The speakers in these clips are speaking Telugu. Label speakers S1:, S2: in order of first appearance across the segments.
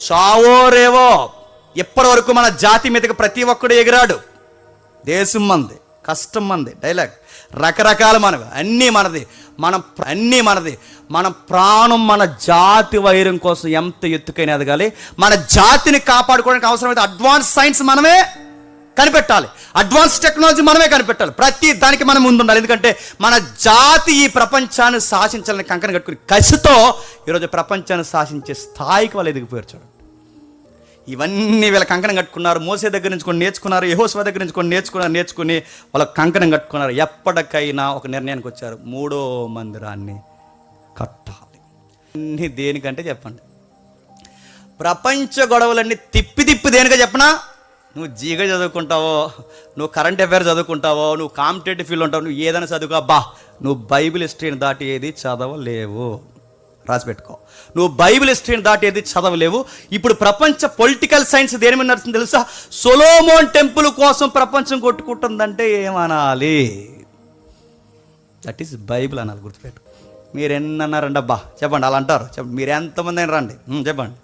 S1: చావో రేవో, ఇప్పటి వరకు మన జాతి మీదకి ప్రతి ఒక్కడు ఎగిరాడు. దేశం మనది, కష్టం మనది, డైలాగ్ రకరకాల మనవి, అన్నీ మనది, అన్నీ మనది. మన ప్రాణం మన జాతి వైరం కోసం ఎంత ఎత్తుకైనా ఎదగాలి. మన జాతిని కాపాడుకోవడానికి అవసరమైతే అడ్వాన్స్ సైన్స్ మనమే కనిపెట్టాలి, అడ్వాన్స్ టెక్నాలజీ మనమే కనిపెట్టాలి. ప్రతి దానికి మనం ముందుండాలి. ఎందుకంటే మన జాతి ఈ ప్రపంచాన్ని శాసించాలని కంకణం కట్టుకుని కసితో ఈరోజు ప్రపంచాన్ని శాసించే స్థాయికి వాళ్ళు ఎదిగిపోయారు. చూడండి, ఇవన్నీ వీళ్ళ కంకణం కట్టుకున్నారు. మోసే దగ్గర నుంచి కొన్ని నేర్చుకున్నారు, యెహోషువ దగ్గర నుంచి కొన్ని నేర్చుకుని వాళ్ళ కంకణం కట్టుకున్నారు. ఎప్పటికైనా ఒక నిర్ణయానికి వచ్చారు, 3వ మందిరాన్ని కట్టాలి. అన్నీ దేనికంటే చెప్పండి, ప్రపంచ గొడవలన్నీ తిప్పి దేనిగా చెప్పనా? నువ్వు జీగా చదువుకుంటావో, నువ్వు కరెంట్ అఫైర్ చదువుకుంటావో, నువ్వు కాంపిటేటివ్ ఫీల్డ్ ఉంటావు, నువ్వు ఏదైనా చదువుకో, నువ్వు బైబిల్ హిస్టరీని దాటి ఏది చదవలేవు. రాసి పెట్టుకో, నువ్వు బైబిల్ హిస్టరీని దాటి ఏది చదవలేవు. ఇప్పుడు ప్రపంచ పొలిటికల్ సైన్స్ దేని మీద నడుస్తుంది తెలుసా? సొలోమోన్ టెంపుల్ కోసం ప్రపంచం కొట్టుకుంటుందంటే ఏమనాలి? దట్ ఈస్ బైబిల్ అనాలి, గుర్తుపెట్టు. మీరు ఎన్ని అన్నారండి? చెప్పండి, అలా అంటారు. చెప్పండి, మీరు ఎంతమంది అయినా రండి, చెప్పండి.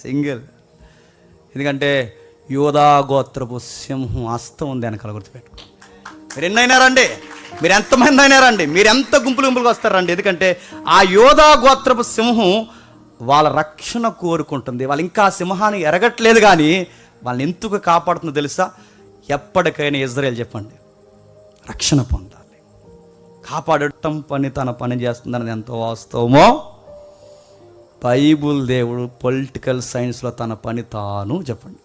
S1: సింగిల్. ఎందుకంటే యోధా గోత్రపు సింహం హస్తం ఉంది వెనకాల, గుర్తుపెట్టు. మీరు ఎన్నైనా రండి, మీరు ఎంతమంది అయినా రండి, మీరు ఎంత గుంపులుగా వస్తారండి. ఎందుకంటే ఆ యోధా గోత్రపు సింహం వాళ్ళ రక్షణ కోరుకుంటుంది. వాళ్ళు ఇంకా ఆ సింహాన్ని ఎరగట్లేదు, కానీ వాళ్ళని ఎందుకు కాపాడుతుందో తెలుసా? ఎప్పటికైనా ఇజ్రాయేల్ చెప్పండి రక్షణ పొందాలి, కాపాడటం పని తన పని చేస్తుందన్నది ఎంత వాస్తవమో బైబుల్ దేవుడు పొలిటికల్ సైన్స్లో తన పని తాను చెప్పండి